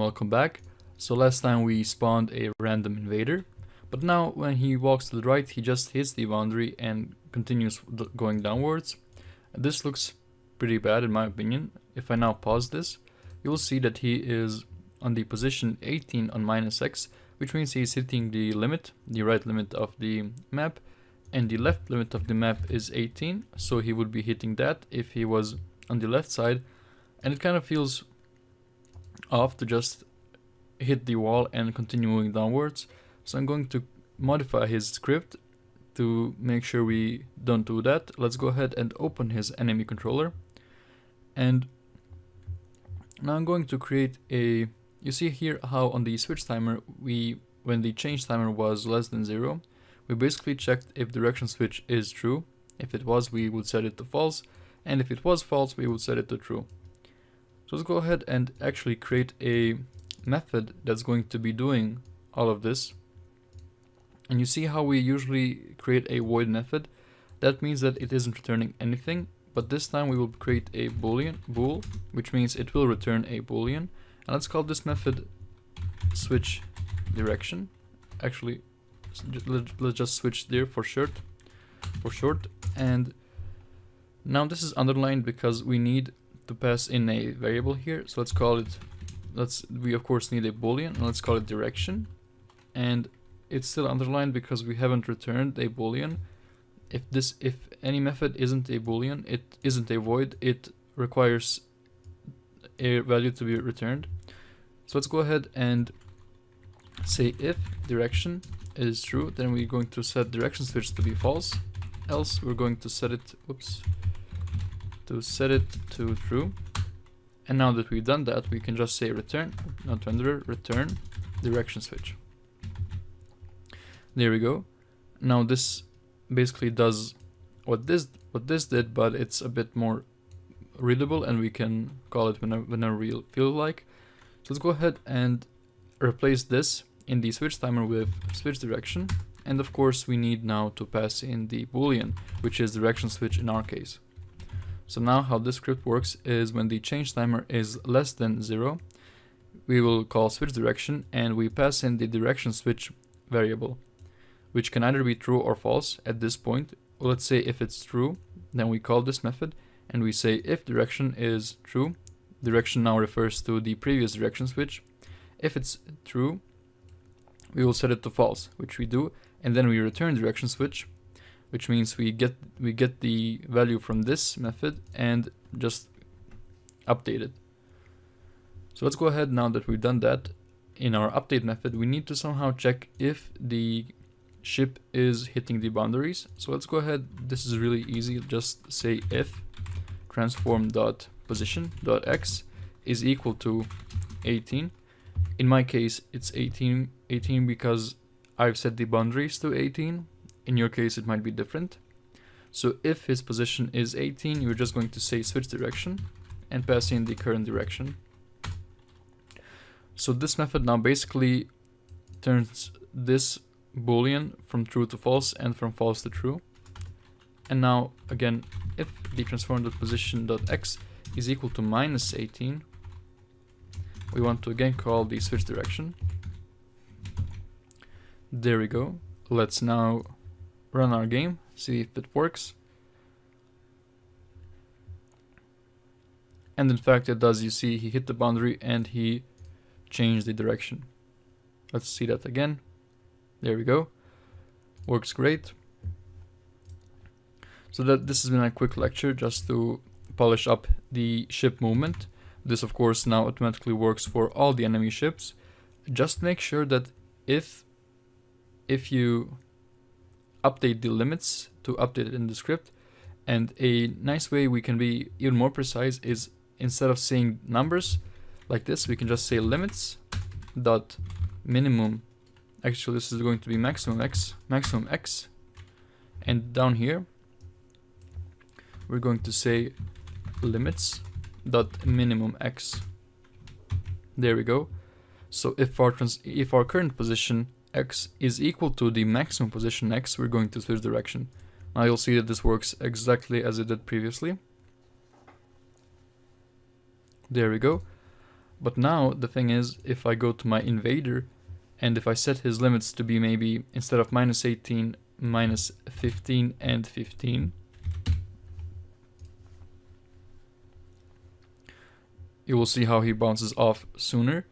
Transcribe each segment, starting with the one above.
welcome back. So last time we spawned a random invader, but now when he walks to the right he just hits the boundary and continues going downwards. This looks pretty bad in my opinion. If I now pause this, you'll see that he is on the position 18 on -x, which means he's hitting the limit, the right limit of the map, and the left limit of the map is 18, so he would be hitting that if he was on the left side, and it kind of feels off to just hit the wall and continue moving downwards. So I'm going to modify his script to make sure we don't do that. Let's go ahead and open his enemy controller, and now I'm going to create a, you see here how on the switch timer when the change timer was less than 0, we basically checked if direction switch is true. If it was, we would set it to false, and if it was false, we would set it to true. So let's go ahead and actually create a method that's going to be doing all of this. And you see how we usually create a void method? That means that it isn't returning anything, but this time we will create a bool, which means it will return a boolean. And let's call this method switch direction. Actually, let's just switch there for short. And now this is underlined because we need to pass in a variable here. So let's call it, we of course need a boolean, and let's call it direction. And it's still underlined because we haven't returned a boolean. If any method isn't a boolean, it isn't a void, it requires a value to be returned. So let's go ahead and say if direction is true, then we're going to set direction switch to be false, else we're going to set it, to true. And now that we've done that, we can just say return, not render, return direction switch. There we go. Now this basically does what this did, but it's a bit more readable, and we can call it whenever we feel like. So let's go ahead and replace this in the switch timer with switch direction, and of course we need now to pass in the boolean, which is direction switch in our case. So now how this script works is when the change timer is less than 0, we will call switch direction and we pass in the direction switch variable, which can either be true or false at this point. Well, let's say if it's true, then we call this method and we say if direction is true, direction now refers to the previous direction switch. If it's true, we will set it to false, which we do, and then we return direction switch, which means we get the value from this method and just update it. So let's go ahead, now that we've done that, in our update method we need to somehow check if the ship is hitting the boundaries. So let's go ahead, this is really easy, just say if transform.position.x is equal to 18. In my case it's 18 because I've set the boundaries to 18. In your case it might be different. So if his position is 18, you're just going to say switch direction and pass in the current direction. So this method now basically turns this boolean from true to false and from false to true. And now again, if the transform.position.x is equal to -18, we want to again call the switch direction. There we go. Let's now run our game, see if it works. And in fact it does. You see he hit the boundary and he changed the direction. Let's see that again. There we go. Works great. So this has been a quick lecture just to polish up the ship movement. This of course now automatically works for all the enemy ships. Just make sure that if you update the limits, to update it in the script. And a nice way we can be even more precise is, instead of saying numbers like this, we can just say limits dot minimum. Actually this is going to be maximum x, and down here we're going to say limits dot minimum x. There we go. So if our current position x is equal to the maximum position x, we're going to switch direction. Now you'll see that this works exactly as it did previously. There we go. But now the thing is, if I go to my invader and if I set his limits to be maybe instead of -18, -15 and 15, you will see how he bounces off sooner.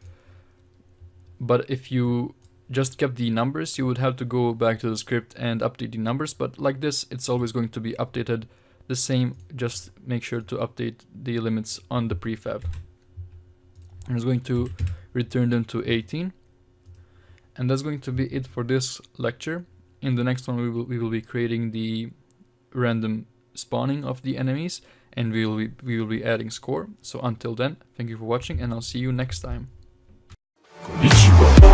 But if you just kept the numbers, you would have to go back to the script and update the numbers. But like this, it's always going to be updated the same. Just make sure to update the limits on the prefab. I'm just going to return them to 18. And that's going to be it for this lecture. In the next one, we will be creating the random spawning of the enemies, and we will be adding score. So until then, thank you for watching, and I'll see you next time. Konnichiwa.